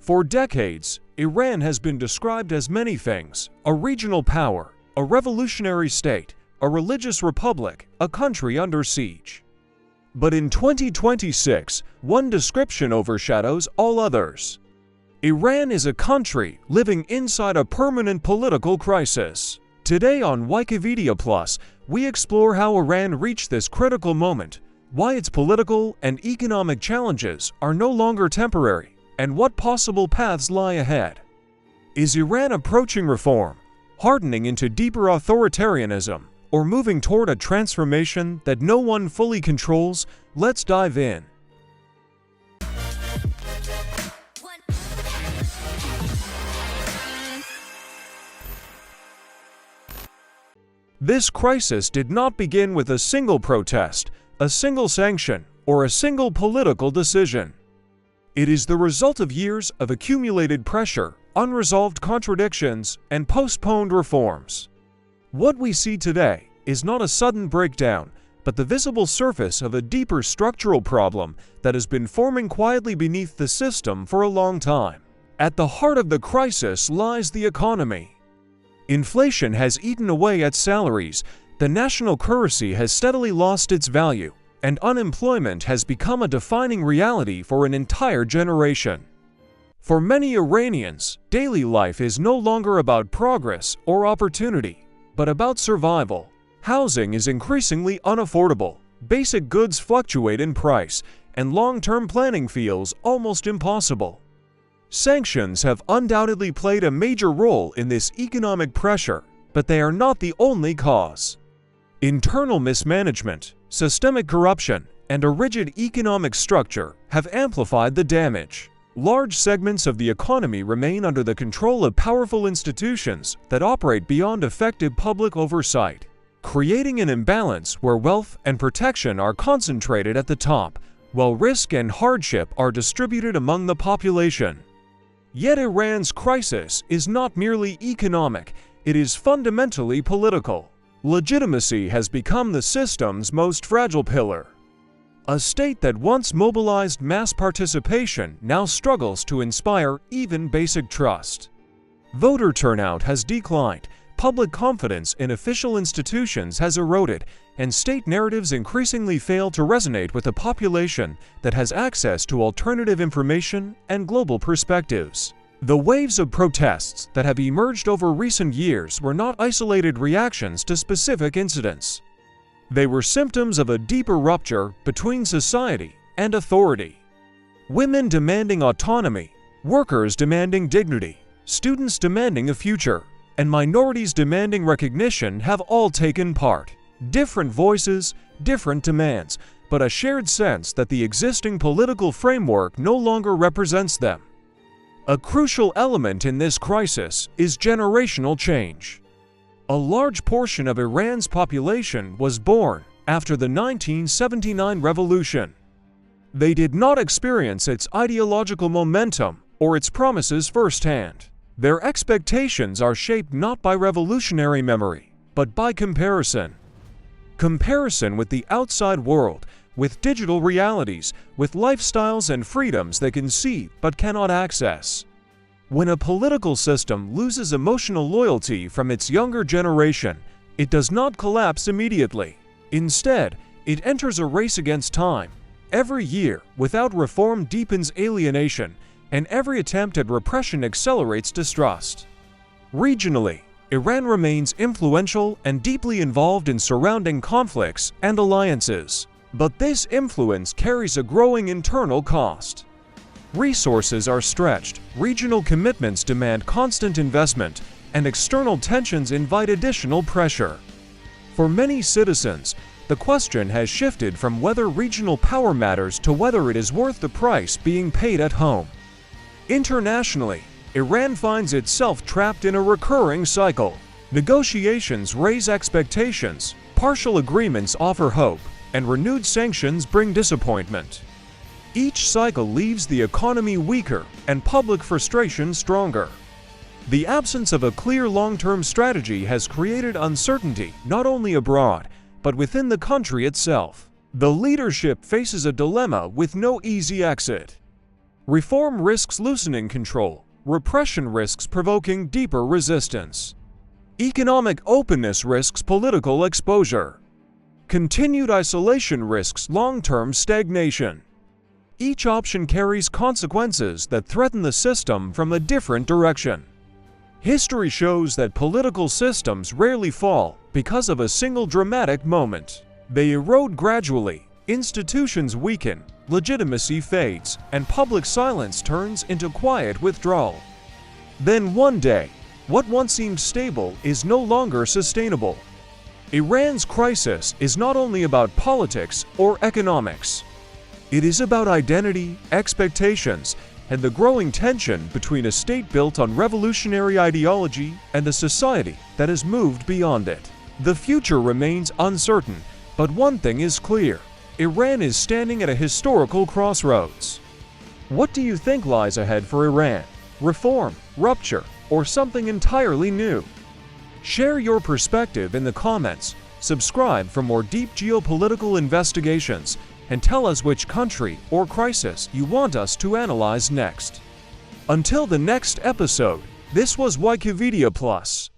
For decades, Iran has been described as many things: a regional power, a revolutionary state, a religious republic, a country under siege. But in 2026, one description overshadows all others. Iran is a country living inside a permanent political crisis. Today on Wikivedia Plus, we explore how Iran reached this critical moment, why its political and economic challenges are no longer temporary, and what possible paths lie ahead. Is Iran approaching reform, hardening into deeper authoritarianism, or moving toward a transformation that no one fully controls? Let's dive in. This crisis did not begin with a single protest, a single sanction, or a single political decision. It is the result of years of accumulated pressure, unresolved contradictions, and postponed reforms. What we see today is not a sudden breakdown, but the visible surface of a deeper structural problem that has been forming quietly beneath the system for a long time. At the heart of the crisis lies the economy. Inflation has eaten away at salaries, the national currency has steadily lost its value, and unemployment has become a defining reality for an entire generation. For many Iranians, daily life is no longer about progress or opportunity, but about survival. Housing is increasingly unaffordable, basic goods fluctuate in price, and long-term planning feels almost impossible. Sanctions have undoubtedly played a major role in this economic pressure, but they are not the only cause. Internal mismanagement, systemic corruption, and a rigid economic structure have amplified the damage. Large segments of the economy remain under the control of powerful institutions that operate beyond effective public oversight, creating an imbalance where wealth and protection are concentrated at the top, while risk and hardship are distributed among the population. Yet Iran's crisis is not merely economic, it is fundamentally political. Legitimacy has become the system's most fragile pillar. A state that once mobilized mass participation now struggles to inspire even basic trust. Voter turnout has declined, public confidence in official institutions has eroded, and state narratives increasingly fail to resonate with a population that has access to alternative information and global perspectives. The waves of protests that have emerged over recent years were not isolated reactions to specific incidents. They were symptoms of a deeper rupture between society and authority. Women demanding autonomy, workers demanding dignity, students demanding a future, and minorities demanding recognition have all taken part. Different voices, different demands, but a shared sense that the existing political framework no longer represents them. A crucial element in this crisis is generational change. A large portion of Iran's population was born after the 1979 revolution. They did not experience its ideological momentum or its promises firsthand. Their expectations are shaped not by revolutionary memory, but by comparison. Comparison with the outside world, with digital realities, with lifestyles and freedoms they can see but cannot access. When a political system loses emotional loyalty from its younger generation, it does not collapse immediately. Instead, it enters a race against time. Every year, without reform deepens alienation, and every attempt at repression accelerates distrust. Regionally, Iran remains influential and deeply involved in surrounding conflicts and alliances. But this influence carries a growing internal cost. Resources are stretched, regional commitments demand constant investment, and external tensions invite additional pressure. For many citizens, the question has shifted from whether regional power matters to whether it is worth the price being paid at home. Internationally, Iran finds itself trapped in a recurring cycle. Negotiations raise expectations, partial agreements offer hope, and renewed sanctions bring disappointment. Each cycle leaves the economy weaker and public frustration stronger. The absence of a clear long-term strategy has created uncertainty not only abroad, but within the country itself. The leadership faces a dilemma with no easy exit. Reform risks loosening control. Repression risks provoking deeper resistance. Economic openness risks political exposure. Continued isolation risks long-term stagnation. Each option carries consequences that threaten the system from a different direction. History shows that political systems rarely fall because of a single dramatic moment. They erode gradually, institutions weaken, legitimacy fades, and public silence turns into quiet withdrawal. Then one day, what once seemed stable is no longer sustainable. Iran's crisis is not only about politics or economics. It is about identity, expectations, and the growing tension between a state built on revolutionary ideology and a society that has moved beyond it. The future remains uncertain, but one thing is clear: Iran is standing at a historical crossroads. What do you think lies ahead for Iran? Reform, rupture, or something entirely new? Share your perspective in the comments, subscribe for more deep geopolitical investigations, and tell us which country or crisis you want us to analyze next. Until the next episode, this was Wikivedia Plus.